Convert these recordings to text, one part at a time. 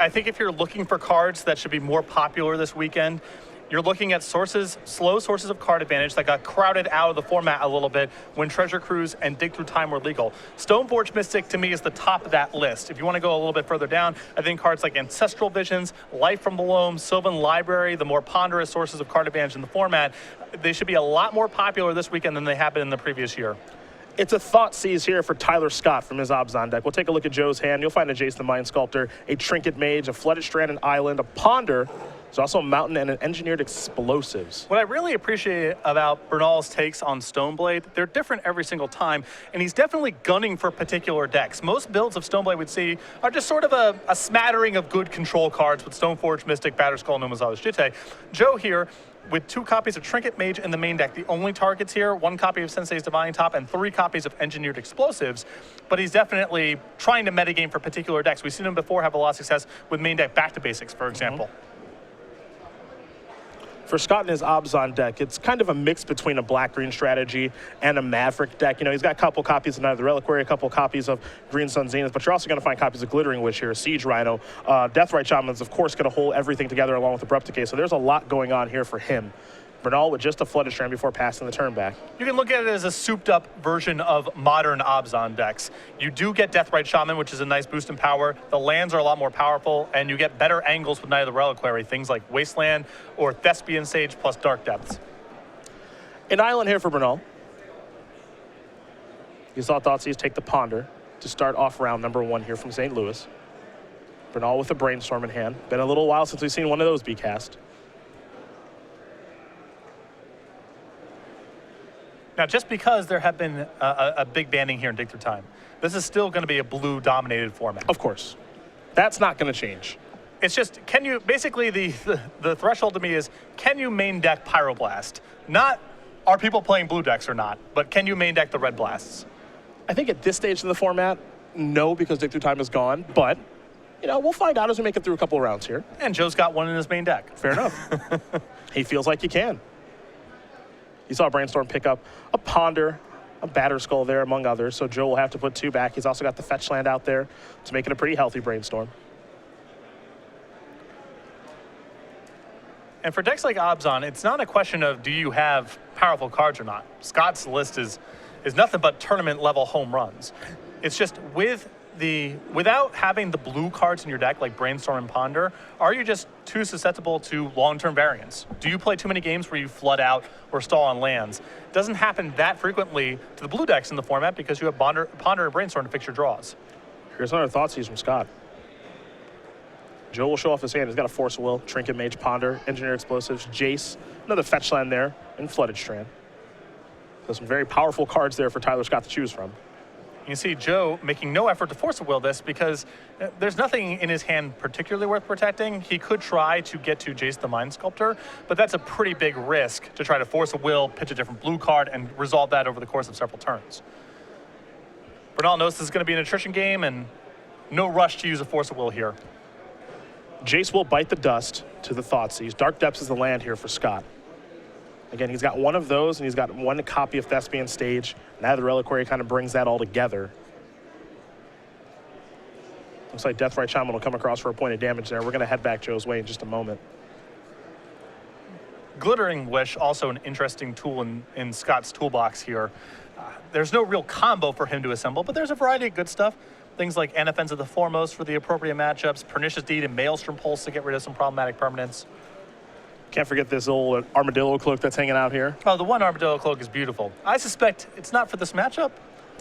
I think if you're looking for cards that should be more popular this weekend, you're looking at slow sources of card advantage that got crowded out of the format a little bit when Treasure Cruise and Dig Through Time were legal. Stoneforge Mystic, to me, is the top of that list. If you want to go a little bit further down, I think cards like Ancestral Visions, Life from the Loam, Sylvan Library, the more ponderous sources of card advantage in the format, they should be a lot more popular this weekend than they have been in the previous year. It's a thought seize here for Tyler Scott from his Abzan deck. We'll take a look at Joe's hand. You'll find a Jace the Mind Sculptor, a Trinket Mage, a Flooded Strand and Island, a Ponder. There's also a Mountain and an Engineered Explosives. What I really appreciate about Bernal's takes on Stoneblade, they're different every single time, and he's definitely gunning for particular decks. Most builds of Stoneblade we'd see are just sort of a smattering of good control cards with Stoneforge, Mystic, Batterskull, Numazawa's Jitte. Joe here, with 2 copies of Trinket Mage in the main deck, the only targets here, 1 copy of Sensei's Divine Top and 3 copies of Engineered Explosives, but he's definitely trying to metagame for particular decks. We've seen him before have a lot of success with main deck Back to Basics, for example. For Scott and his Abzan deck, it's kind of a mix between a black-green strategy and a Maverick deck. You know, he's got a couple copies of Night of the Reliquary, a couple copies of Green Sun Zenith, but you're also going to find copies of Glittering Wish here, Siege Rhino. Deathrite Shaman's, of course, going to hold everything together along with Abrupt Decay, so there's a lot going on here for him. Bernal with just a Flooded Strand before passing the turn back. You can look at it as a souped-up version of modern Abzan decks. You do get Deathrite Shaman, which is a nice boost in power. The lands are a lot more powerful, and you get better angles with Night of the Reliquary, things like Wasteland or Thespian Sage plus Dark Depths. An island here for Bernal. You saw Thoughtseize take the Ponder to start off round number 1 here from St. Louis. Bernal with a Brainstorm in hand. Been a little while since we've seen one of those be cast. Now, just because there have been a big banning here in Dig Through Time, this is still going to be a blue-dominated format. Of course. That's not going to change. It's just, can you, basically the threshold to me is, can you main deck Pyroblast? Not, are people playing blue decks or not, but can you main deck the red blasts? I think at this stage in the format, no, because Dig Through Time is gone, but, you know, we'll find out as we make it through a couple of rounds here. And Joe's got one in his main deck. Fair enough. He feels like he can. You saw Brainstorm pick up a Ponder, a Batterskull there, among others, so Joe will have to put 2 back. He's also got the Fetch Land out there to make it a pretty healthy Brainstorm. And for decks like Abzan, it's not a question of do you have powerful cards or not. Scott's list is nothing but tournament-level home runs. It's just without having the blue cards in your deck, like Brainstorm and Ponder, are you just too susceptible to long-term variance? Do you play too many games where you flood out or stall on lands? It doesn't happen that frequently to the blue decks in the format because you have Ponder and Brainstorm to fix your draws. Here's another Thoughtseize from Scott. Joe will show off his hand. He's got a Force of Will, Trinket Mage, Ponder, Engineered Explosives, Jace, another Fetch Land there, and Flooded Strand. So some very powerful cards there for Tyler Scott to choose from. You see Joe making no effort to force a will this because there's nothing in his hand particularly worth protecting. He could try to get to Jace the Mind Sculptor, but that's a pretty big risk to try to force a will, pitch a different blue card, and resolve that over the course of several turns. Bernal knows this is going to be an attrition game, and no rush to use a force of will here. Jace will bite the dust to the Thoughtseize. Dark Depths is the land here for Scott. Again, he's got one of those, and he's got 1 copy of Thespian Stage. Now the Reliquary kind of brings that all together. Looks like Deathrite Shaman will come across for a point of damage there. We're going to head back Joe's way in just a moment. Glittering Wish, also an interesting tool in Scott's toolbox here. There's no real combo for him to assemble, but there's a variety of good stuff. Things like Anaphens of the Foremost for the appropriate matchups, Pernicious Deed and Maelstrom Pulse to get rid of some problematic permanents. Can't forget this old Armadillo Cloak that's hanging out here. Oh, the one Armadillo Cloak is beautiful. I suspect it's not for this matchup,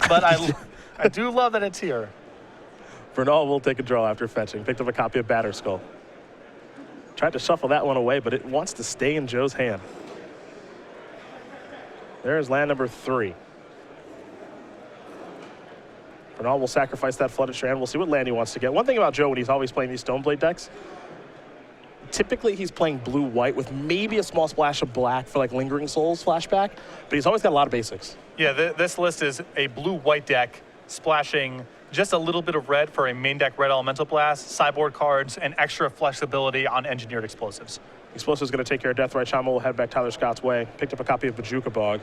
but I do love that it's here. Bernal will take a draw after fetching. Picked up a copy of Batterskull. Tried to shuffle that one away, but it wants to stay in Joe's hand. There's land number 3. Bernal will sacrifice that Flooded Strand. We'll see what land he wants to get. One thing about Joe when he's always playing these Stoneblade decks, typically he's playing blue-white with maybe a small splash of black for like Lingering Souls flashback, but he's always got a lot of basics. Yeah, this list is a blue-white deck splashing just a little bit of red for a main deck red elemental blast, sideboard cards, and extra flexibility on engineered explosives. Explosive's going to take care of Deathrite Shaman. We'll head back Tyler Scott's way. Picked up a copy of Bajuka Bog.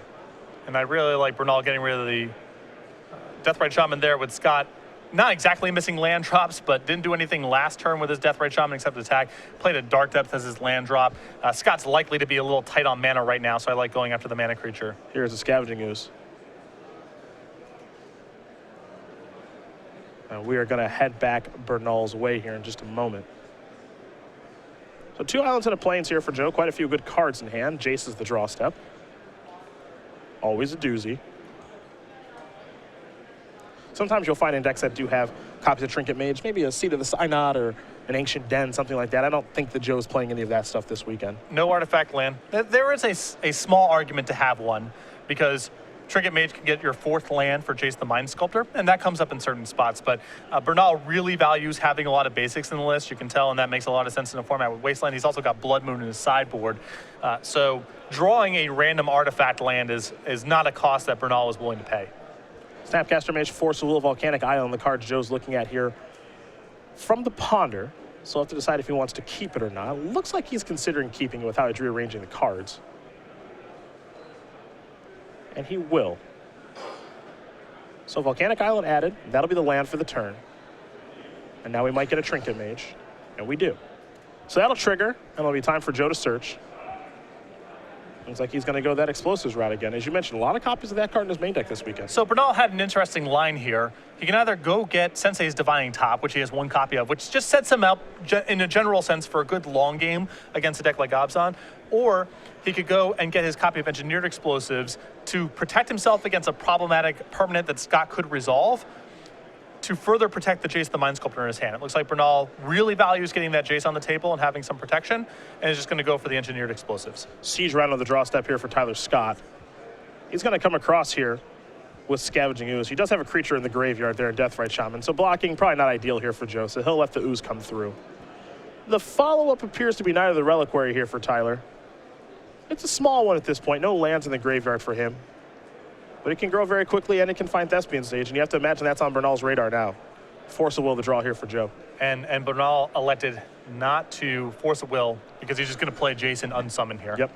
And I really like Bernal getting rid of the Deathrite Shaman there with Scott not exactly missing land drops, but didn't do anything last turn with his Deathrite Shaman except attack. Played a Dark Depth as his land drop. Scott's likely to be a little tight on mana right now, so I like going after the mana creature. Here's a Scavenging Ooze. And we are going to head back Bernal's way here in just a moment. So 2 islands and a plains here for Joe. Quite a few good cards in hand. Jace is the draw step. Always a doozy. Sometimes you'll find in decks that do have copies of Trinket Mage, maybe a Seat of the Synod or an Ancient Den, something like that. I don't think that Joe's playing any of that stuff this weekend. No artifact land. There is a small argument to have one, because Trinket Mage can get your 4th land for Jace the Mind Sculptor, and that comes up in certain spots. But Bernal really values having a lot of basics in the list, you can tell, and that makes a lot of sense in a format with Wasteland. He's also got Blood Moon in his sideboard. So drawing a random artifact land is not a cost that Bernal is willing to pay. Snapcaster Mage, Force of Will, Volcanic Island, the cards Joe's looking at here from the Ponder. So he'll have to decide if he wants to keep it or not. Looks like he's considering keeping it with how he's rearranging the cards. And he will. So Volcanic Island added. That'll be the land for the turn. And now we might get a Trinket Mage. And we do. So that'll trigger, and it'll be time for Joe to search. Looks like he's going to go that Explosives route again. As you mentioned, a lot of copies of that card in his main deck this weekend. So Bernal had an interesting line here. He can either go get Sensei's Divining Top, which he has 1 copy of, which just sets him up in a general sense for a good long game against a deck like Abzan, or he could go and get his copy of Engineered Explosives to protect himself against a problematic permanent that Scott could resolve, to further protect the Jace the Mind Sculptor in his hand. It looks like Bernal really values getting that Jace on the table and having some protection, and is just going to go for the Engineered Explosives. Siege round on the draw step here for Tyler Scott. He's going to come across here with Scavenging Ooze. He does have a creature in the graveyard there in Deathrite Shaman, so blocking probably not ideal here for Joe, so he'll let the Ooze come through. The follow-up appears to be Knight of the Reliquary here for Tyler. It's a small one at this point, no lands in the graveyard for him. But it can grow very quickly, and it can find Thespian Stage, and you have to imagine that's on Bernal's radar now. Force of Will to draw here for Joe. And Bernal elected not to Force of Will because he's just going to play Jace and unsummon here. Yep.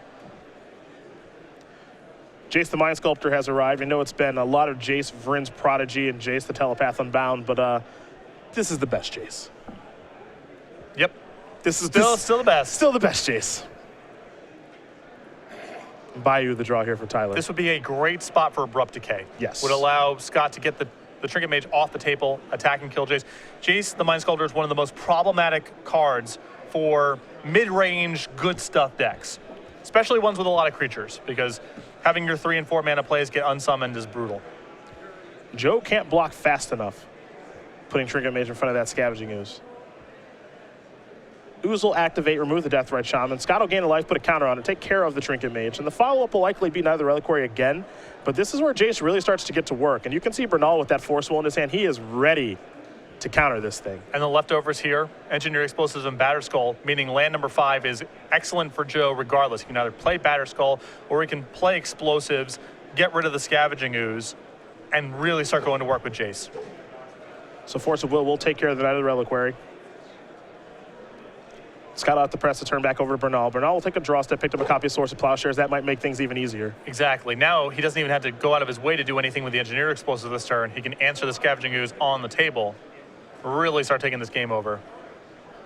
Jace the Mind Sculptor has arrived. I know it's been a lot of Jace, Vryn's Prodigy, and Jace the Telepath Unbound, but this is the best Jace. Yep. This is still the best. Still the best Jace. Bayou the draw here for Tyler. This would be a great spot for Abrupt Decay. Yes. Would allow Scott to get the Trinket Mage off the table, attack and kill Jace. Jace, the Mind Sculptor, is one of the most problematic cards for mid-range good stuff decks, especially ones with a lot of creatures, because having your 3 and 4 mana plays get unsummoned is brutal. Joe can't block fast enough, putting Trinket Mage in front of that Scavenging Ooze. Ooze will activate, remove the Deathrite Shaman. Scott will gain a life, put a counter on it, take care of the Trinket Mage. And the follow-up will likely be Knight of the Reliquary again, but this is where Jace really starts to get to work. And you can see Bernal with that Force Will in his hand. He is ready to counter this thing. And the leftovers here, Engineer Explosives and Batterskull, meaning land number 5 is excellent for Joe regardless. He can either play Batterskull or he can play Explosives, get rid of the Scavenging Ooze, and really start going to work with Jace. So Force of Will take care of the Knight of the Reliquary. Scott will have to press the turn back over to Bernal. Bernal will take a draw step, picked up a copy of Source of Plowshares. That might make things even easier. Exactly. Now he doesn't even have to go out of his way to do anything with the Engineer Explosive this turn. He can answer the Scavenging Ooze on the table. Really start taking this game over.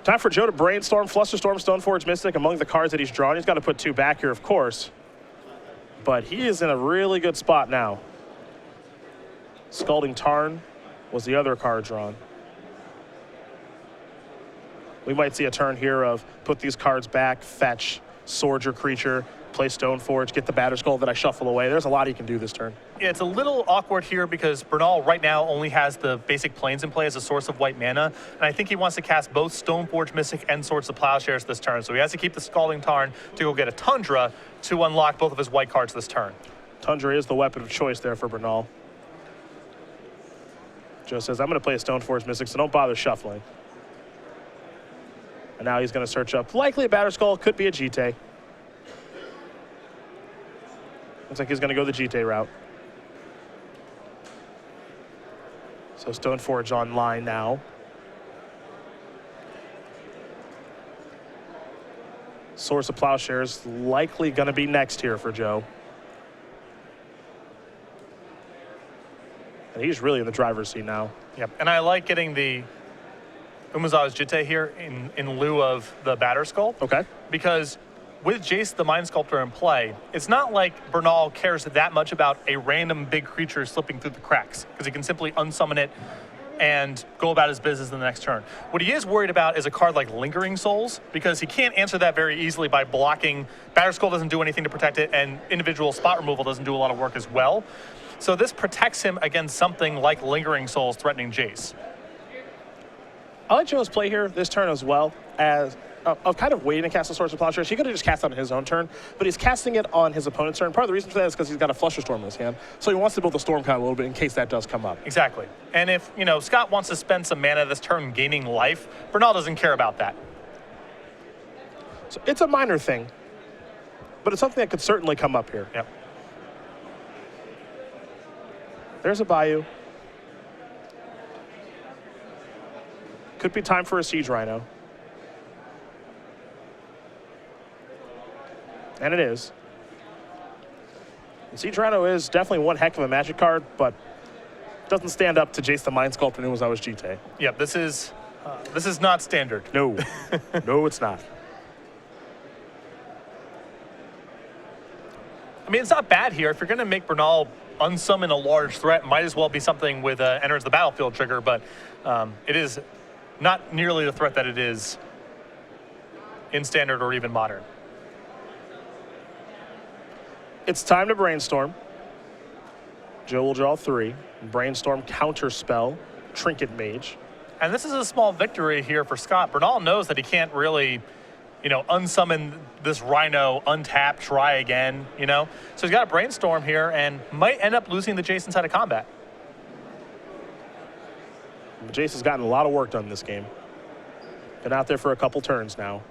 Time for Joe to brainstorm. Flusterstorm, Stoneforge Mystic among the cards that he's drawn. He's got to put 2 back here, of course. But he is in a really good spot now. Scalding Tarn was the other card drawn. We might see a turn here of put these cards back, fetch, sword your creature, play Stoneforge, get the Batterskull that I shuffle away. There's a lot he can do this turn. Yeah, it's a little awkward here because Bernal right now only has the basic planes in play as a source of white mana, and I think he wants to cast both Stoneforge Mystic and Swords of Plowshares this turn, so he has to keep the Scalding Tarn to go get a Tundra to unlock both of his white cards this turn. Tundra is the weapon of choice there for Bernal. Joe says, I'm going to play a Stoneforge Mystic, so don't bother shuffling. And now he's going to search up, likely a Batterskull, could be a Jite. Looks like he's going to go the Jite route. So Stoneforge online now. Source of Plowshares likely going to be next here for Joe. And he's really in the driver's seat now. Yep, and I like getting the Umezawa's Jitte here in lieu of the Batter Skull. Okay. Because with Jace the Mind Sculptor in play, it's not like Bernal cares that much about a random big creature slipping through the cracks, because he can simply unsummon it and go about his business in the next turn. What he is worried about is a card like Lingering Souls, because he can't answer that very easily by blocking. Batter Skull doesn't do anything to protect it, and individual spot removal doesn't do a lot of work as well. So this protects him against something like Lingering Souls threatening Jace. I like Joe's play here this turn as well, as of kind of waiting to cast the Swords of Plowshares. He could have just cast it on his own turn, but he's casting it on his opponent's turn. Part of the reason for that is because he's got a Flusher Storm in his hand, so he wants to build the Storm count a little bit in case that does come up. Exactly. And if, Scott wants to spend some mana this turn gaining life, Bernal doesn't care about that. So it's a minor thing, but it's something that could certainly come up here. Yep. There's a Bayou. Could be time for a Siege Rhino. And it is. And Siege Rhino is definitely one heck of a Magic card, but doesn't stand up to Jace the Mind Sculptor and Umezawa's Jitte. Yep, this is not standard. No. No, it's not. I mean, it's not bad here. If you're going to make Bernal unsummon a large threat, might as well be something with enters the battlefield trigger, but it is not nearly the threat that it is in standard or even modern. It's time to brainstorm. Joe will draw 3. Brainstorm, Counterspell, Trinket Mage. And this is a small victory here for Scott. Bernal knows that he can't really, unsummon this Rhino, untap, try again, So he's got a brainstorm here and might end up losing the Jace inside of combat. Jace has gotten a lot of work done this game. Been out there for a couple turns now.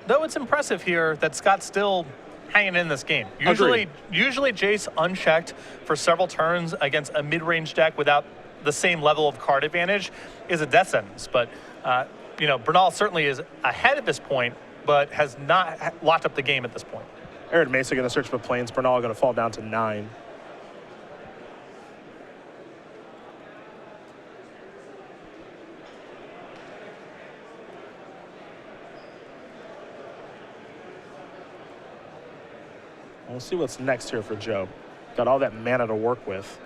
Though it's impressive here that Scott's still hanging in this game. Usually Jace unchecked for several turns against a mid-range deck without the same level of card advantage is a death sentence. But, Bernal certainly is ahead at this point, but has not locked up the game at this point. Arid Mesa going to search for Plains. Bernal going to fall down to 9. We'll see what's next here for Joe. Got all that mana to work with.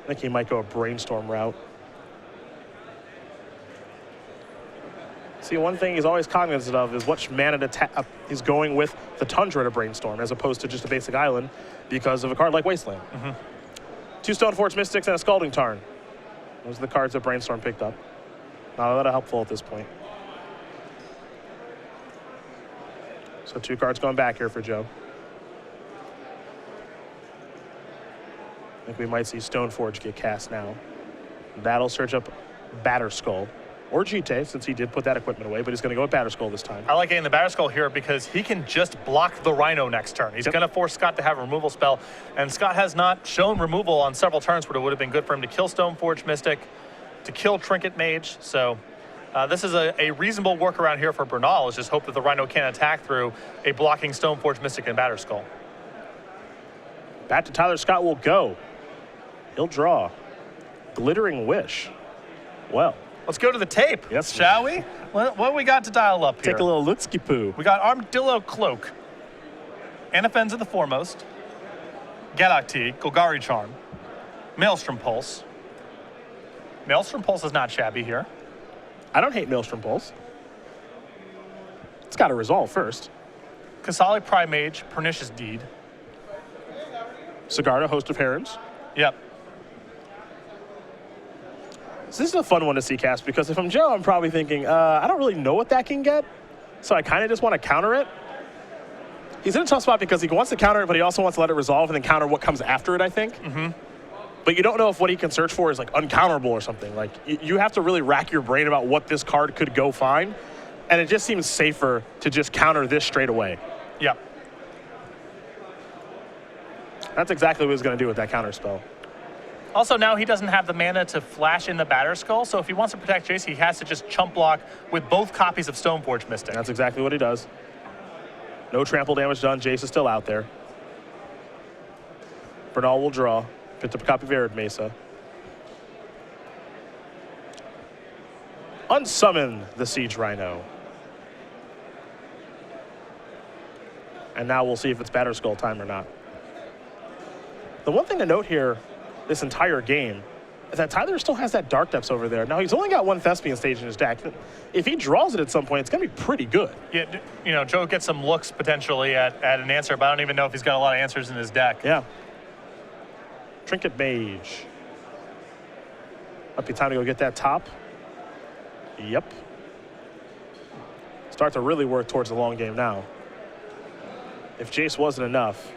I think he might go a Brainstorm route. See, one thing he's always cognizant of is which mana to tap he's going with the Tundra to Brainstorm as opposed to just a basic island because of a card like Wasteland. 2 Stoneforge Mystics and a Scalding Tarn. Those are the cards that Brainstorm picked up. Not that helpful at this point. So 2 cards going back here for Joe. I think we might see Stoneforge get cast now. That'll search up Batter Skull. Or Jitte, since he did put that equipment away, but he's going to go with Batter Skull this time. I like getting the Batter Skull here because he can just block the Rhino next turn. He's going to force Scott to have a removal spell, and Scott has not shown removal on several turns where it would have been good for him to kill Stoneforge Mystic, to kill Trinket Mage. So this is a reasonable workaround here for Bernal, is just hope that the Rhino can't attack through a blocking Stoneforge Mystic and Batter Skull. Back to Tyler Scott will go. He'll draw. Glittering Wish. Well. Let's go to the tape, yes, shall we? What we got to dial up here? Take a little lootsky poo. We got Armadillo Cloak, Anafenza the Foremost, Galacti, Golgari Charm, Maelstrom Pulse. Maelstrom Pulse is not shabby here. I don't hate Maelstrom Pulse. It's got to resolve first. Kasali Primage, Pernicious Deed. Sigarda, Host of Herons. Yep. So this is a fun one to see cast because if I'm Joe, I'm probably thinking, I don't really know what that can get, so I kind of just want to counter it. He's in a tough spot because he wants to counter it, but he also wants to let it resolve and then counter what comes after it, I think. But you don't know if what he can search for is like uncounterable or something. Like you have to really rack your brain about what this card could go find, and it just seems safer to just counter this straight away. Yep. That's exactly what he's going to do with that counter spell. Also, now he doesn't have the mana to flash in the Batter Skull, so if he wants to protect Jace, he has to just chump block with both copies of Stoneforge Mystic. That's exactly what he does. No trample damage done. Jace is still out there. Bernal will draw. Picked up a copy of Arid Mesa. Unsummon the Siege Rhino. And now we'll see if it's Batter Skull time or not. The one thing to note here, this entire game, is that Tyler still has that Dark Depths over there. Now, he's only got one Thespian stage in his deck. If he draws it at some point, it's going to be pretty good. Yeah, you know, Joe gets some looks potentially at an answer, but I don't even know if he's got a lot of answers in his deck. Yeah. Trinket Mage. Might be time to go get that top. Yep. Start to really work towards the long game now. If Jace wasn't enough,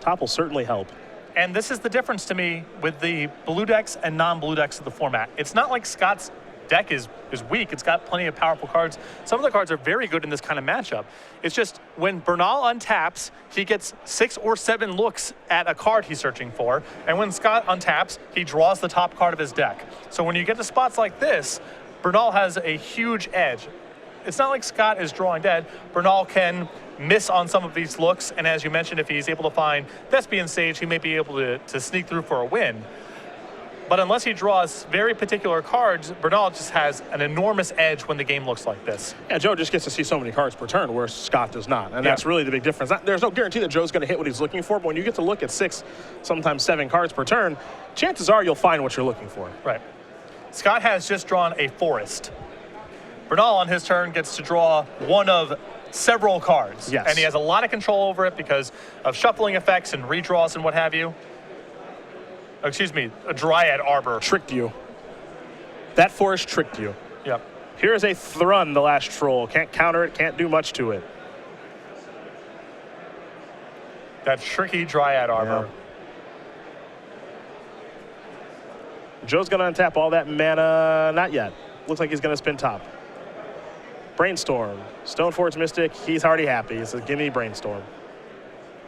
top will certainly help. And this is the difference to me with the blue decks and non-blue decks of the format. It's not like Scott's deck is weak. It's got plenty of powerful cards. Some of the cards are very good in this kind of matchup. It's just when Bernal untaps, he gets 6 or 7 looks at a card he's searching for. And when Scott untaps, he draws the top card of his deck. So when you get to spots like this, Bernal has a huge edge. It's not like Scott is drawing dead. Bernal can miss on some of these looks, and as you mentioned, if he's able to find Thespian Sage, he may be able to sneak through for a win. But unless he draws very particular cards, Bernal just has an enormous edge when the game looks like this. Yeah, Joe just gets to see so many cards per turn, where Scott does not, and that's really the big difference. There's no guarantee that Joe's going to hit what he's looking for, but when you get to look at 6, sometimes 7 cards per turn, chances are you'll find what you're looking for. Right. Scott has just drawn a forest. Bernal on his turn gets to draw one of several cards. Yes. And he has a lot of control over it because of shuffling effects and redraws and what have you. Oh, excuse me, a Dryad Arbor. Tricked you. That forest tricked you. Yep. Here's a Thrun, the last troll. Can't counter it, can't do much to it. That tricky Dryad Arbor. Yeah. Joe's going to untap all that mana. Not yet. Looks like he's going to spin top. Brainstorm. Stoneforge Mystic, he's already happy. He says, give me Brainstorm.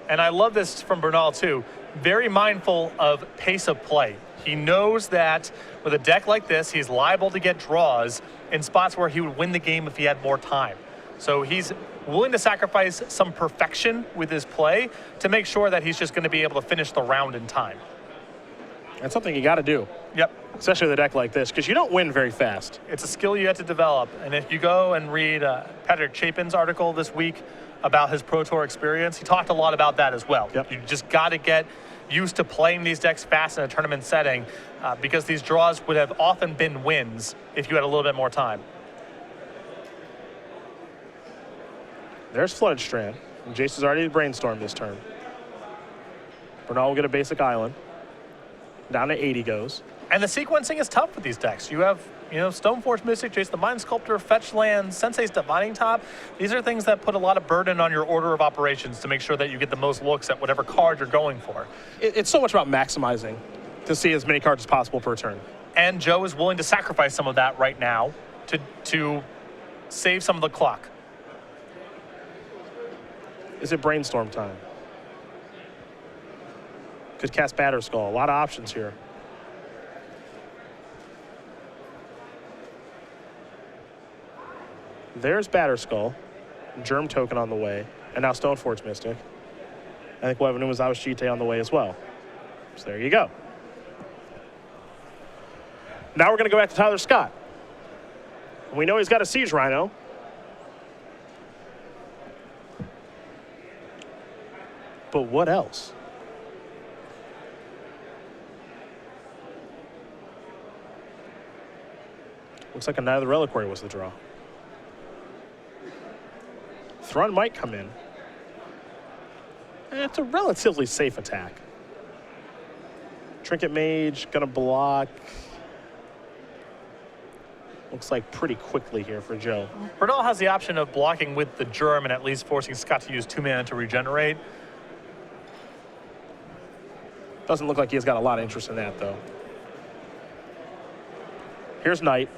And I love this from Bernal, too. Very mindful of pace of play. He knows that with a deck like this, he's liable to get draws in spots where he would win the game if he had more time. So he's willing to sacrifice some perfection with his play to make sure that he's just going to be able to finish the round in time. That's something you got to do. Yep. Especially with a deck like this, because you don't win very fast. It's a skill you have to develop. And if you go and read Patrick Chapin's article this week about his Pro Tour experience, he talked a lot about that as well. Yep. You just got to get used to playing these decks fast in a tournament setting because these draws would have often been wins if you had a little bit more time. There's Flooded Strand. And Jace has already brainstormed this turn. Bernal will get a basic island. Down to 80 goes. And the sequencing is tough with these decks. You have, Stoneforge Mystic, Jace the Mind Sculptor, Fetch Land, Sensei's Divining Top. These are things that put a lot of burden on your order of operations to make sure that you get the most looks at whatever card you're going for. It's so much about maximizing to see as many cards as possible per turn. And Joe is willing to sacrifice some of that right now to save some of the clock. Is it Brainstorm time? Could cast Batter Skull. A lot of options here. There's Batter Skull. Germ Token on the way. And now Stoneforge Mystic. I think we'll have a Numazawa Shite on the way as well. So there you go. Now we're going to go back to Tyler Scott. We know he's got a Siege Rhino. But what else? Looks like another Reliquary was the draw. Thrun might come in. It's a relatively safe attack. Trinket Mage, gonna block. Looks like pretty quickly here for Joe. Bernal has the option of blocking with the Germ and at least forcing Scott to use 2 mana to regenerate. Doesn't look like he's got a lot of interest in that, though. Here's Knight.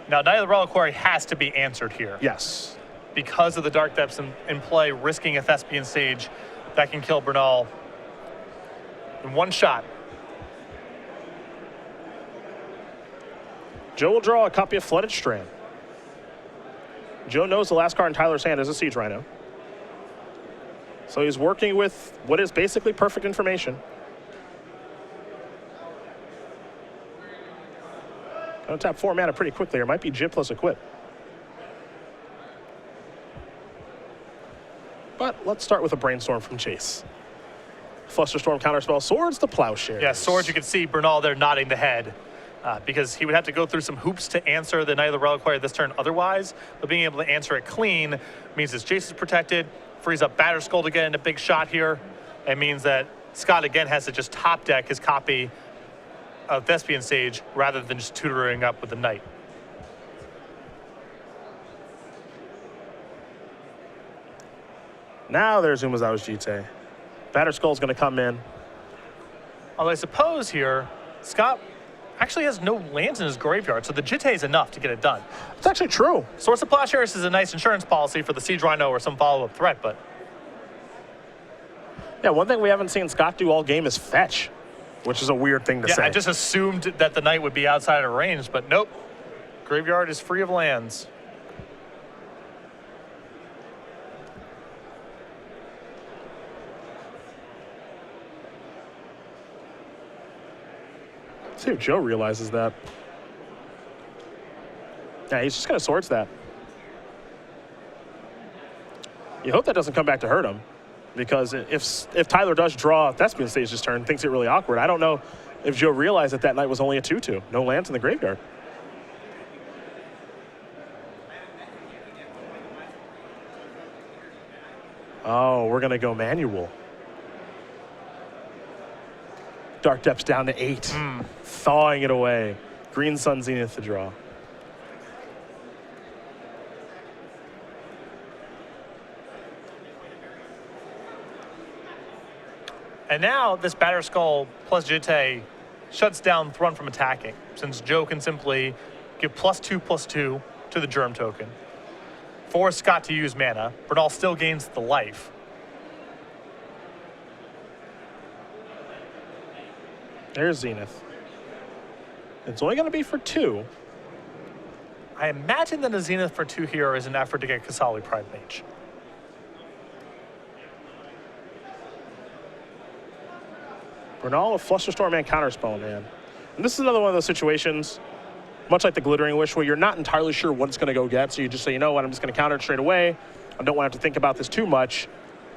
Now, Knight of the Reliquary has to be answered here. Yes. Because of the Dark Depths in play, risking a Thespian Sage that can kill Bernal in one shot. Joe will draw a copy of Flooded Strand. Joe knows the last card in Tyler's hand is a Siege Rhino. So he's working with what is basically perfect information. Gonna tap 4 mana pretty quickly. It might be Jib plus Equip. But let's start with a Brainstorm from Jace. Flusterstorm, Counterspell, Swords to Plowshares. Yeah, Swords, you can see Bernal there nodding the head. Because he would have to go through some hoops to answer the Knight of the Reliquary this turn otherwise. But being able to answer it clean means his Jace is protected, frees up Batterskull to get in a big shot here. It means that Scott again has to just top deck his copy of Thespian Sage rather than just tutoring up with the Knight. Now there's Umezawa's Jite. Batterskull's going to come in. Although I suppose here, Scott actually has no lands in his graveyard, so the Jite is enough to get it done. It's actually true. Source of Plowshares is a nice insurance policy for the Siege Rhino or some follow-up threat, but... Yeah, one thing we haven't seen Scott do all game is fetch, which is a weird thing to say. I just assumed that the Knight would be outside of range, but nope. Graveyard is free of lands. Let's see if Joe realizes that. Yeah, he's just going to Swords that. You hope that doesn't come back to hurt him, because if Tyler does draw Thespian Stage this turn, things get really awkward. I don't know if Joe realized that Knight was only a 2/2. No lands in the graveyard. Oh, we're going to go manual. Dark Depths down to 8. Thawing it away. Green Sun Zenith to draw. And now this Batterskull plus Jite shuts down Thrun from attacking, since Joe can simply give +2/+2 to the Germ token. Force Scott to use mana. Bernal still gains the life. There's Zenith. It's only going to be for 2. I imagine that a Zenith for 2 here is an effort to get Kasali Pride Mage. Bernal, a Flusterstorm and Counterspell, man. And this is another one of those situations, much like the Glittering Wish, where you're not entirely sure what it's going to go get, so you just say, you know what, I'm just going to counter it straight away. I don't want to have to think about this too much.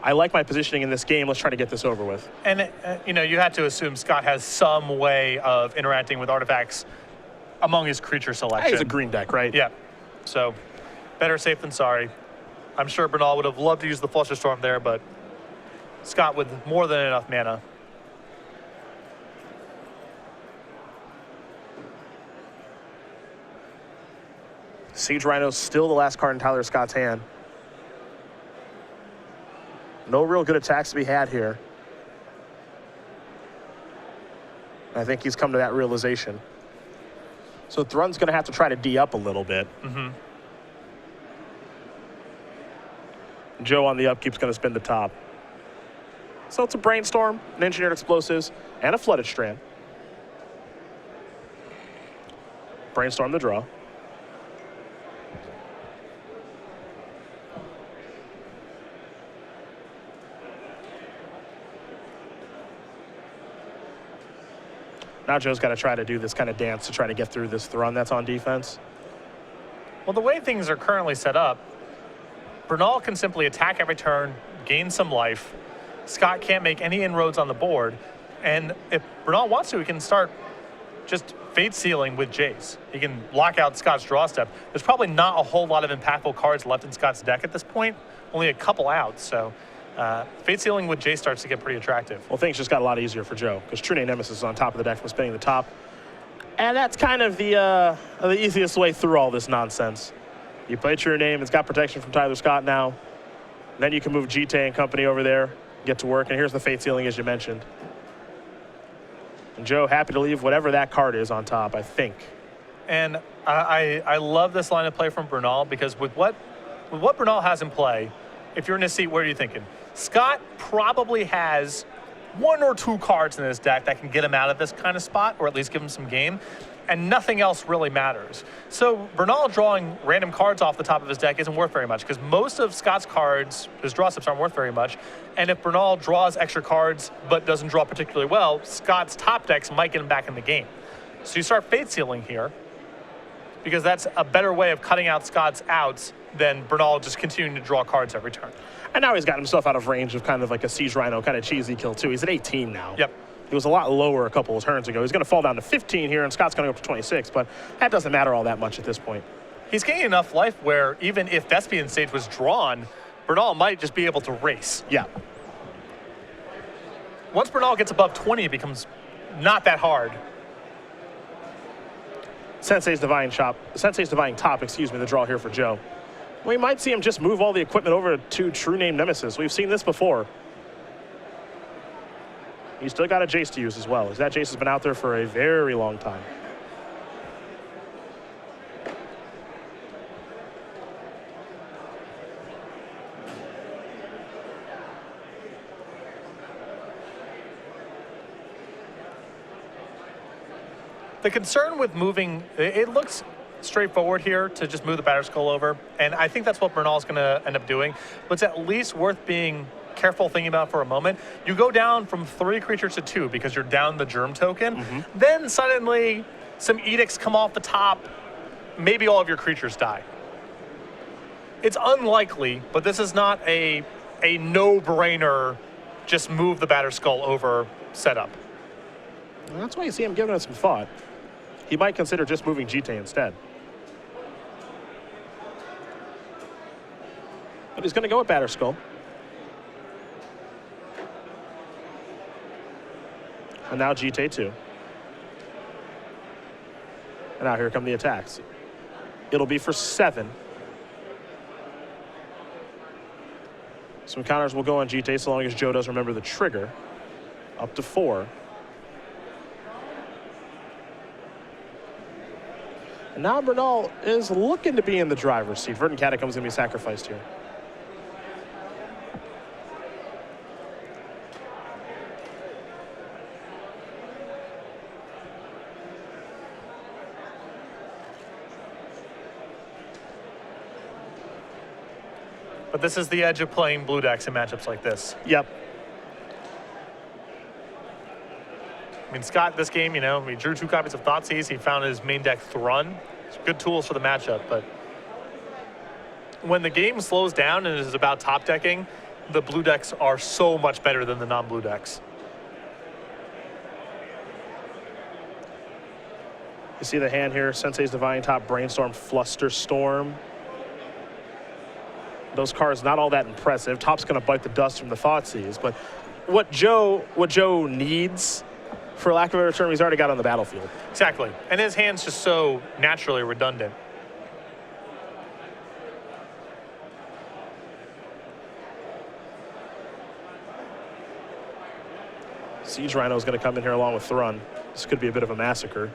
I like my positioning in this game. Let's try to get this over with. And, you know, you had to assume Scott has some way of interacting with artifacts among his creature selection. He's a green deck, right? Yeah. So, better safe than sorry. I'm sure Bernal would have loved to use the Flusterstorm there, but Scott with more than enough mana. Siege Rhino's still the last card in Tyler Scott's hand. No real good attacks to be had here. I think he's come to that realization. So Thrun's going to have to try to D up a little bit. Joe on the upkeep's going to spin the top. So it's a Brainstorm, an Engineered Explosives, and a Flooded Strand. Brainstorm the draw. Now Joe's got to try to do this kind of dance to try to get through this Thrun that's on defense. Well, the way things are currently set up, Bernal can simply attack every turn, gain some life. Scott can't make any inroads on the board. And if Bernal wants to, he can start just Fate Sealing with Jace. He can lock out Scott's draw step. There's probably not a whole lot of impactful cards left in Scott's deck at this point, only a couple out. So Fate Sealing with Jace starts to get pretty attractive. Well, things just got a lot easier for Joe because True Name Nemesis is on top of the deck from spinning the top. And that's kind of the easiest way through all this nonsense. You play True Name, it's got protection from Tyler Scott now. Then you can move Jite and company over there, get to work, and here's the Fate Sealing as you mentioned. And Joe happy to leave whatever that card is on top, I think. And I love this line of play from Bernal because with what Bernal has in play, if you're in his seat, what are you thinking? Scott probably has 1 or 2 cards in his deck that can get him out of this kind of spot, or at least give him some game, and nothing else really matters. So Bernal drawing random cards off the top of his deck isn't worth very much, because most of Scott's cards, his draw steps, aren't worth very much. And if Bernal draws extra cards but doesn't draw particularly well, Scott's top decks might get him back in the game. So you start Fate Sealing here, because that's a better way of cutting out Scott's outs than Bernal just continuing to draw cards every turn. And now he's gotten himself out of range of kind of like a Siege Rhino kind of cheesy kill too. He's at 18 now. Yep. He was a lot lower a couple of turns ago. He's going to fall down to 15 here, and Scott's going to go up to 26, but that doesn't matter all that much at this point. He's gaining enough life where even if Thespian Stage was drawn, Bernal might just be able to race. Yeah. Once Bernal gets above 20, it becomes not that hard. Sensei's Divine Top, the draw here for Joe. We might see him just move all the equipment over to True Name Nemesis. We've seen this before. He's still got a Jace to use as well, as that Jace has been out there for a very long time. The concern with moving, it looks straightforward here to just move the Batterskull over, and I think that's what Bernal's going to end up doing, but it's at least worth being careful thinking about for a moment. You go down from 3 creatures to 2 because you're down the Germ token. Then suddenly some edicts come off the top. Maybe all of your creatures die. It's unlikely, but this is not a no-brainer just move the Batterskull over setup. And that's why you see him giving it some thought. He might consider just moving GT instead. But he's going to go with Batterskull. And now GT 2. And now here come the attacks. It'll be for 7. Some counters will go on GT so long as Joe does remember the trigger. Up to 4. And now Bernal is looking to be in the driver's seat. Verdant Catacombs going to be sacrificed here. But this is the edge of playing blue decks in matchups like this. Yep. I mean, Scott, this game, you know, he drew 2 copies of Thoughtseize. He found his main deck Thrun. It's good tools for the matchup, but when the game slows down and is about top decking, the blue decks are so much better than the non-blue decks. You see the hand here, Sensei's Divine Top, Brainstorm, Flusterstorm. Those cards not all that impressive. Top's going to bite the dust from the Thoughtseize, but what Joe needs, for lack of a better term, he's already got on the battlefield. Exactly, and his hand's just so naturally redundant. Siege Rhino is going to come in here along with Thrun. This could be a bit of a massacre.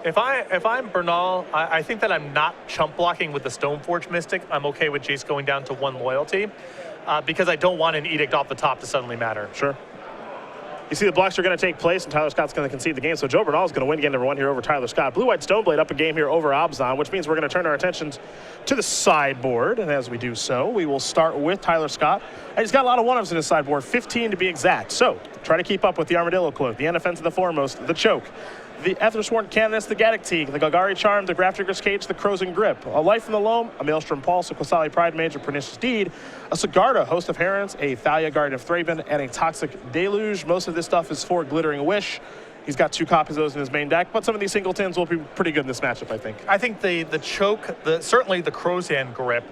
If I'm Bernal, I think that I'm not chump blocking with the Stoneforge Mystic. I'm okay with Jace going down to 1 loyalty because I don't want an edict off the top to suddenly matter. Sure. You see the blocks are going to take place, and Tyler Scott's going to concede the game. So Joe Bernal is going to win game number 1 here over Tyler Scott. Blue-White Stoneblade up a game here over Abzan, which means we're going to turn our attentions to the sideboard. And as we do so, we will start with Tyler Scott. And he's got a lot of one-ups in his sideboard, 15 to be exact. So try to keep up with the Armadillo Cloak, the Inoffensive, the Foremost, the Choke, the Ethersworn Canonist, the Gaddock Teague, the Golgari Charm, the Grafdigger's Cage, the Crozen Grip, a Life in the Loam, a Maelstrom Pulse, a Qasali Pride Mage, a Pernicious Deed, a Sigarda, Host of Herons, a Thalia Guardian of Thraben, and a Toxic Deluge. Most of this stuff is for Glittering Wish. He's got 2 copies of those in his main deck, but some of these singletons will be pretty good in this matchup, I think. I think the Choke, certainly the Crozan Grip,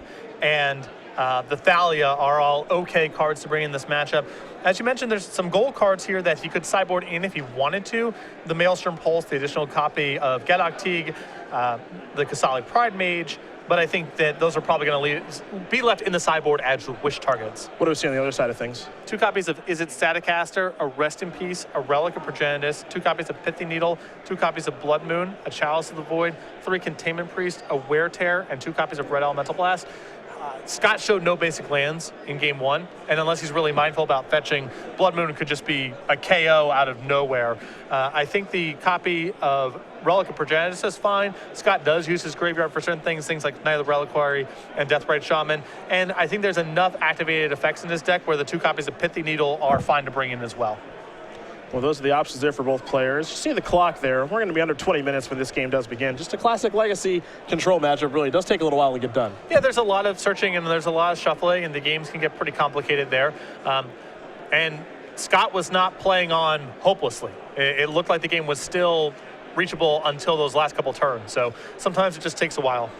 and the Thalia are all okay cards to bring in this matchup. As you mentioned, there's some gold cards here that he could sideboard in if he wanted to. The Maelstrom Pulse, the additional copy of Gaddock Teague, the Qasali Pride Mage, but I think that those are probably going to be left in the sideboard as wish targets. What do we see on the other side of things? 2 copies of Is It Staticaster, a Rest in Peace, a Relic of Progenitus, 2 copies of Pithy Needle, 2 copies of Blood Moon, a Chalice of the Void, 3 Containment Priest, a Wear Tear, and 2 copies of Red Elemental Blast. Scott showed no basic lands in game 1, and unless he's really mindful about fetching, Blood Moon could just be a KO out of nowhere. I think the copy of Relic of Progenitus is fine. Scott does use his graveyard for certain things like Knight of the Reliquary and Deathrite Shaman, and I think there's enough activated effects in this deck where the 2 copies of Pithy Needle are fine to bring in as well. Well, those are the options there for both players. You see the clock there. We're going to be under 20 minutes when this game does begin. Just a classic Legacy control matchup. Really does take a little while to get done. Yeah, there's a lot of searching and there's a lot of shuffling, and the games can get pretty complicated there. And Scott was not playing on hopelessly. It looked like the game was still reachable until those last couple turns. So sometimes it just takes a while.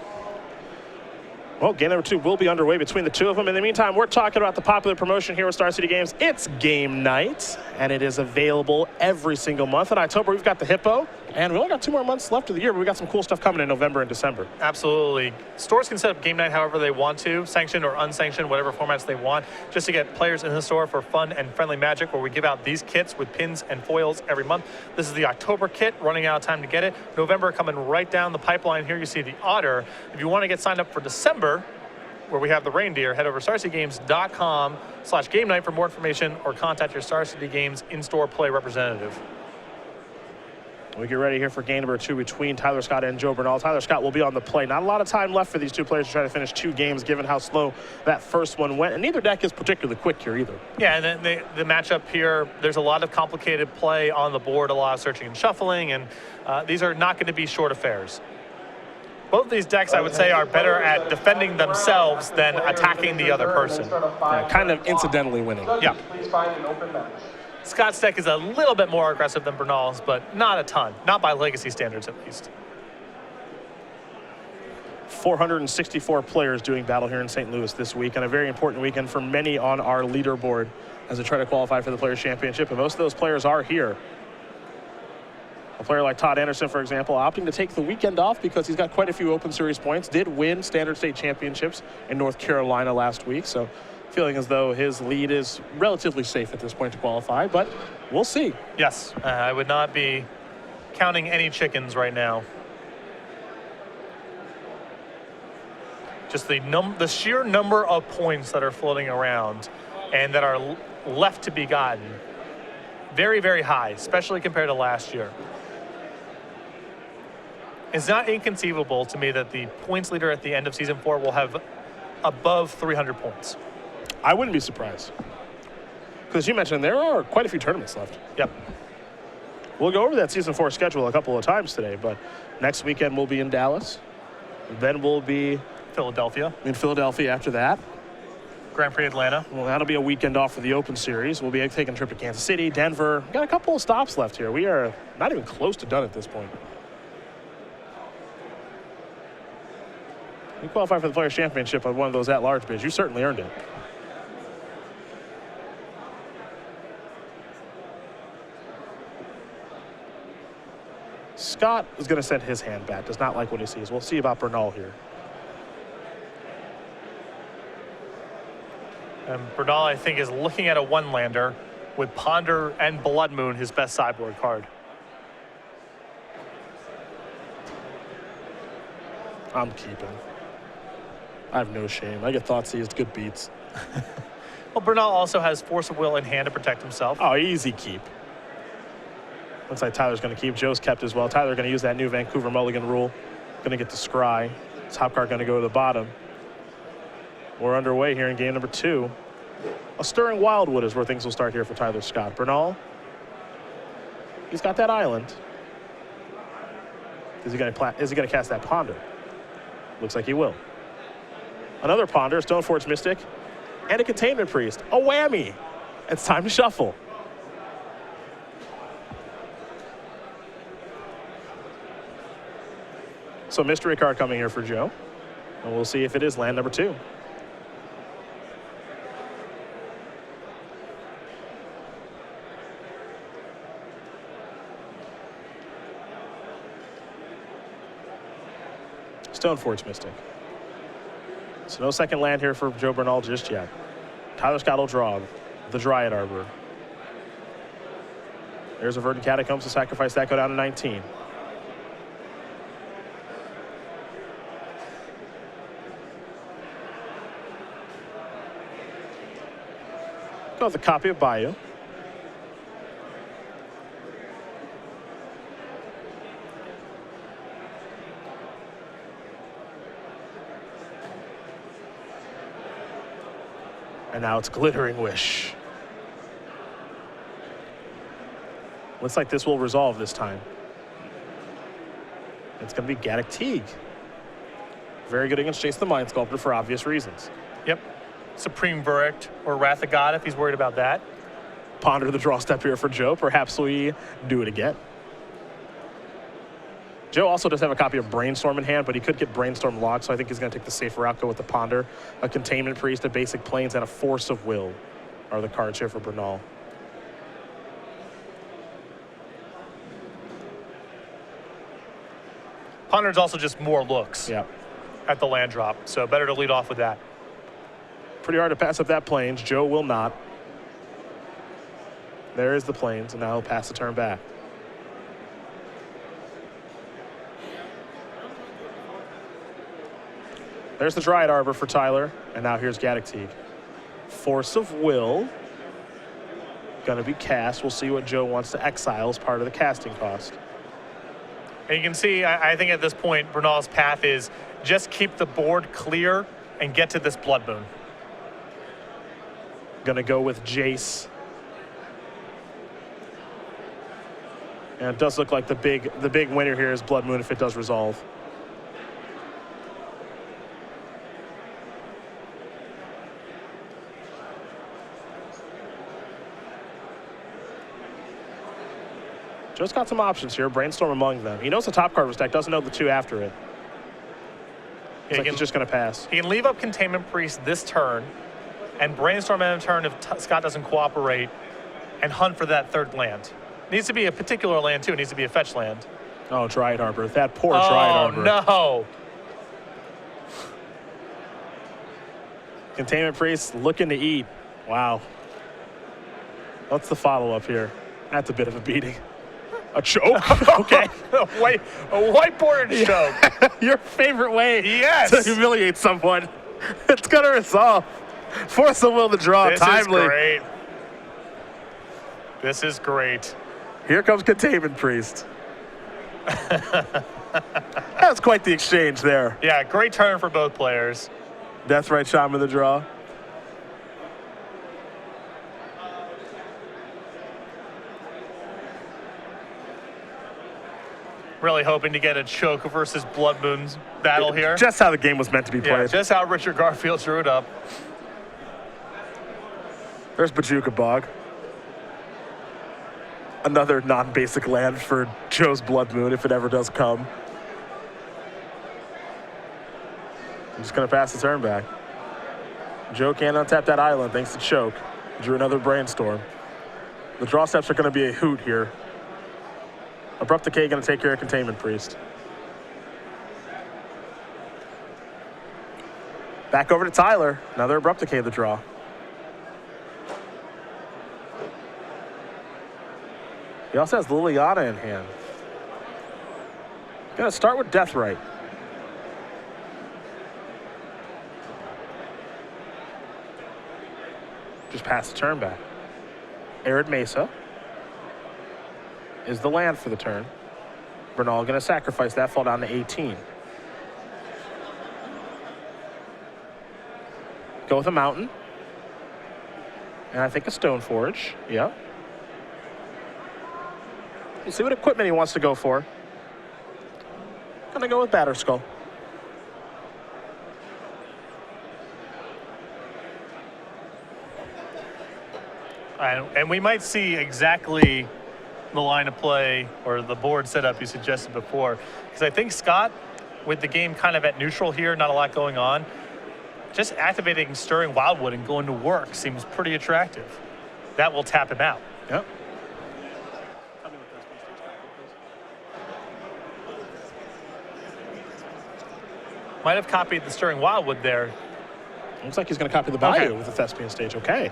Well, game number 2 will be underway between the 2 of them. In the meantime, we're talking about the popular promotion here with Star City Games. It's game night, and it is available every single month. In October, we've got the Hippo, and we only got 2 more months left of the year, but we've got some cool stuff coming in November and December. Absolutely. Stores can set up game night however they want to, sanctioned or unsanctioned, whatever formats they want, just to get players in the store for fun and friendly magic, where we give out these kits with pins and foils every month. This is the October kit, running out of time to get it. November coming right down the pipeline. Here you see the Otter. If you want to get signed up for December, where we have the reindeer, head over to starcitygames.com/game night for more information, or contact your Star City Games in-store play representative. We get ready here for game number 2 between Tyler Scott and Joe Bernal. Tyler Scott will be on the play. Not a lot of time left for these 2 players to try to finish 2 games, given how slow that first one went. And neither deck is particularly quick here either. Yeah, and then the matchup here, there's a lot of complicated play on the board, a lot of searching and shuffling, and these are not going to be short affairs. Both of these decks, I would say, are better at defending themselves than attacking the other person. Yeah, kind of incidentally winning. Yeah. Scott's deck is a little bit more aggressive than Bernal's, but not a ton. Not by Legacy standards, at least. 464 players doing battle here in St. Louis this week, and a very important weekend for many on our leaderboard as they try to qualify for the Players' Championship, and most of those players are here. A player like Todd Anderson, for example, opting to take the weekend off because he's got quite a few Open Series points, did win Standard State Championships in North Carolina last week, so feeling as though his lead is relatively safe at this point to qualify, but we'll see. Yes, I would not be counting any chickens right now. Just the sheer number of points that are floating around and that are left to be gotten, very, very high, especially compared to last year. It's not inconceivable to me that the points leader at the end of Season 4 will have above 300 points. I wouldn't be surprised. Because you mentioned there are quite a few tournaments left. Yep. We'll go over that Season 4 schedule a couple of times today, but next weekend we'll be in Dallas. Then we'll be Philadelphia. in Philadelphia after that. Grand Prix Atlanta. Well, that'll be a weekend off for the Open Series. We'll be taking a trip to Kansas City, Denver. We've got a couple of stops left here. We are not even close to done at this point. You qualify for the Players' Championship on one of those at-large bids. You certainly earned it. Scott is going to send his hand back. Does not like what he sees. We'll see about Bernal here. And Bernal, I think, is looking at a one-lander with Ponder and Blood Moon, his best sideboard card. I'm keeping. I have no shame. I get Thoughtseize, good beats. Well, Bernal also has Force of Will in hand to protect himself. Oh, easy keep. Looks like Tyler's going to keep. Joe's kept as well. Tyler going to use that new Vancouver Mulligan rule. Going to get the Scry. Top card going to go to the bottom. We're underway here in game number 2. A Stirring Wildwood is where things will start here for Tyler Scott. Bernal, he's got that island. Is he going to cast that Ponder? Looks like he will. Another Ponder, Stoneforge Mystic, and a Containment Priest. A whammy. It's time to shuffle. So mystery card coming here for Joe. And we'll see if it is land number 2. Stoneforge Mystic. So no second land here for Joe Bernal just yet. Tyler Scott will draw the Dryad Arbor. There's a Verdant Catacombs to sacrifice that, go down to 19. go with a copy of Bayou. And now it's Glittering Wish. Looks like this will resolve this time. It's going to be Gaddock Teague. Very good against Jace the Mind Sculptor for obvious reasons. Yep. Supreme Verdict or Wrath of God if he's worried about that. Ponder the draw step here for Joe. Perhaps we do it again. Joe also does have a copy of Brainstorm in hand, but he could get Brainstorm locked, so I think he's going to take the safer route, go with the Ponder. A Containment Priest, a Basic Plains, and a Force of Will are the cards here for Bernal. Ponder's also just more looks Yeah. at the land drop, so better to lead off with that. Pretty hard to pass up that Plains. Joe will not. There is the Plains, and now he'll pass the turn back. There's the Dryad Arbor for Tyler, and now here's Gaddock Teague. Force of Will. Gonna be cast. We'll see what Joe wants to exile as part of the casting cost. And you can see, I think at this point, Bernal's path is just keep the board clear and get to this Blood Moon. Gonna go with Jace. And it does look like the big winner here is Blood Moon if it does resolve. Joe's got some options here. Brainstorm among them. He knows the top card of his deck, doesn't know the two after it. It's like he's just going to pass. He can leave up Containment Priest this turn and Brainstorm end of turn if Scott doesn't cooperate and hunt for that third land. It needs to be a particular land, too. It needs to be a fetch land. Oh, Dryad Arbor. That poor Dryad Arbor. Oh, no. Containment Priest looking to eat. Wow. What's the follow-up here? That's a bit of a beating. A choke? Okay. a whiteboarded choke. Your favorite way Yes. to humiliate someone. It's going to resolve. Force of Will to draw. This Timely. is great. This is great. Here comes Containment Priest. That was quite the exchange there. Yeah, great turn for both players. Deathrite Shaman the draw. Really hoping to get a choke versus Blood Moon's battle here. Just how the game was meant to be played. Yeah, just how Richard Garfield drew it up. There's Bajuka Bog. Another non-basic land for Joe's Blood Moon if it ever does come. I'm just going to pass the turn back. Joe can't untap that island thanks to choke. Drew another Brainstorm. The draw steps are going to be a hoot here. Abrupt Decay going to take care of Containment Priest. Back over to Tyler. Another Abrupt Decay of the draw. He also has Liliana in hand. Going to start with Deathrite. Just pass the turn back. Arid Mesa is the land for the turn. Bernal going to sacrifice that, fall down to 18. Go with a mountain. And I think a Stone Forge. Yeah. We'll see what equipment he wants to go for. Gonna go with Batterskull. And we might see exactly the line of play or the board setup you suggested before. Because I think Scott, with the game kind of at neutral here, not a lot going on, just activating Stirring Wildwood and going to work seems pretty attractive. That will tap him out. Yep. Might have copied the Stirring Wildwood there. Looks like he's going to copy the Bayou Okay. with the Thespian stage. Okay.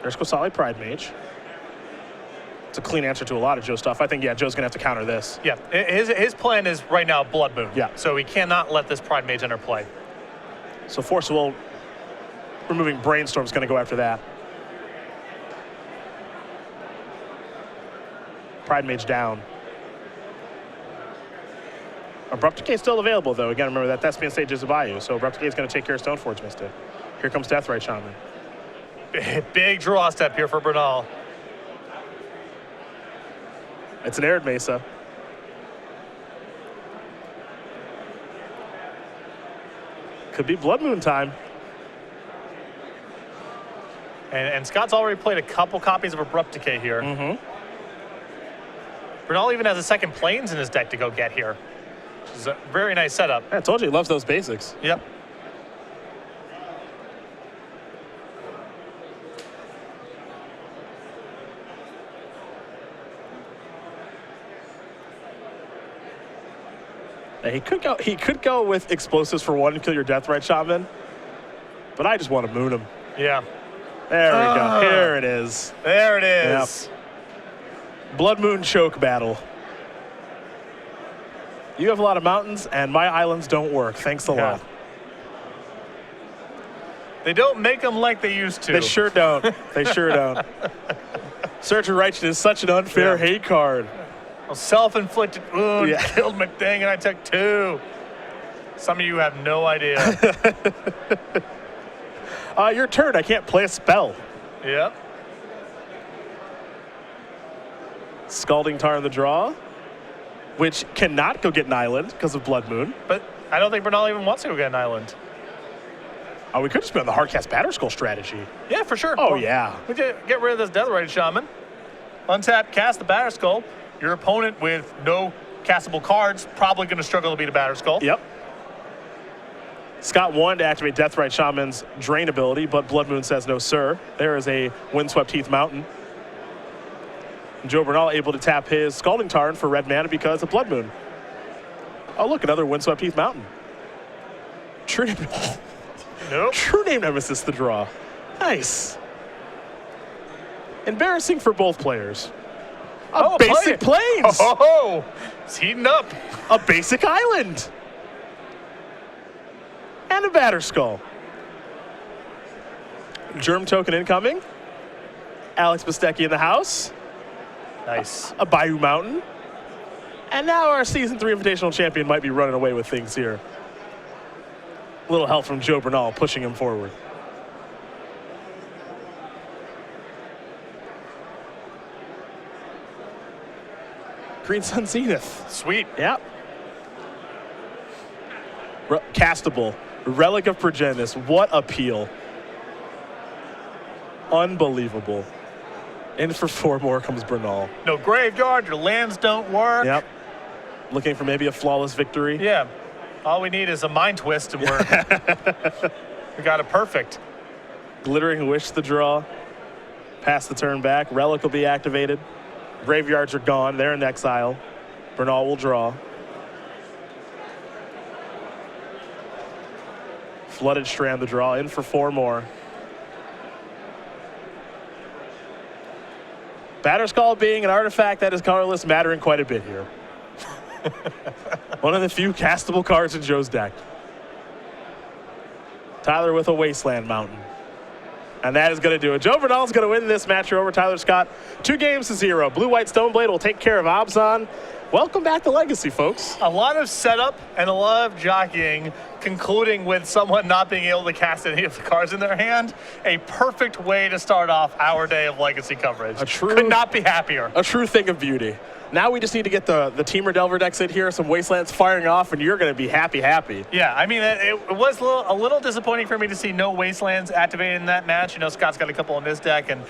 There's Kosali Pride Mage. It's a clean answer to a lot of Joe stuff. I think, yeah, Joe's going to have to counter this. Yeah, his plan is right now Blood Moon. Yeah. So he cannot let this Pride Mage enter play. So Force of Will, removing Brainstorm is going to go after that. Pride Mage down. Abrupt Decay still available, though. Again, remember that Thespian Stage is a Bayou, so Abrupt Decay is going to take care of Stoneforge Mystic. Here comes Deathrite Shaman. Big draw step here for Bernal. It's an Arid Mesa. Could be Blood Moon time. And Scott's already played a couple copies of Abrupt Decay here. Mm-hmm. Bernal even has a second Plains in his deck to go get here. Which is a very nice setup. I told you he loves those basics. Yep. He could go with explosives for one and kill your Deathrite Shaman, but I just want to moon him. Yeah. There we go. Here it is. There it is. Yep. Blood Moon choke battle. You have a lot of mountains, and my islands don't work. Thanks a lot. They don't make them like they used to. They sure don't. They sure don't. Search of Righteousness is such an unfair hate card. A self-inflicted wound killed my thing, and I took 2. Some of you have no idea. Your turn. I can't play a spell. Yep. Scalding Tar in the draw, which cannot go get an island because of Blood Moon. But I don't think Bernal even wants to go get an island. Oh, we could just be on the Hardcast Batterskull strategy. Yeah, for sure. Oh, yeah. We get rid of this Deathrite Shaman. Untap, cast the Batterskull. Your opponent with no castable cards probably going to struggle to beat a Batterskull. Yep. Scott wanted to activate Deathrite Shaman's Drain ability, but Blood Moon says no, sir. There is a Windswept Heath Mountain. Joe Bernal able to tap his Scalding Tarn for red mana because of Blood Moon. Oh, look, another Windswept Heath Mountain. True name, nope. True name Nemesis the draw. Nice. Embarrassing for both players. A basic Plains. Oh, it's heating up. A basic island. And a Batterskull. Germ token incoming. Alex Bistecki in the house. Nice. A Bayou Mountain. And now our Season 3 Invitational champion might be running away with things here. A little help from Joe Bernal pushing him forward. Green Sun Zenith. Sweet. Yep. Castable. Relic of Progenitus. What appeal. Unbelievable. And for 4 more comes Bernal. No graveyard, your lands don't work. Yep. Looking for maybe a flawless victory. Yeah. All we need is a mind twist and we got it perfect. Glittering Wish the draw. Pass the turn back. Relic will be activated. Graveyards are gone. They're in exile. Bernal will draw. Flooded Strand the draw. In for 4 more. Batterskull being an artifact that is colorless, mattering quite a bit here. One of the few castable cards in Joe's deck. Tyler with a Wasteland Mountain. And that is going to do it. Joe Bernal's going to win this match here over Tyler Scott. 2-0. Blue-White Stoneblade will take care of Abzan. Welcome back to Legacy, folks. A lot of setup and a lot of jockeying, concluding with someone not being able to cast any of the cards in their hand. A perfect way to start off our day of Legacy coverage. Could not be happier. A true thing of beauty. Now we just need to get the Teamer Delver decks in here, some Wastelands firing off, and you're going to be happy. Yeah, I mean, it was a little disappointing for me to see no Wastelands activated in that match. You know, Scott's got a couple in his deck, and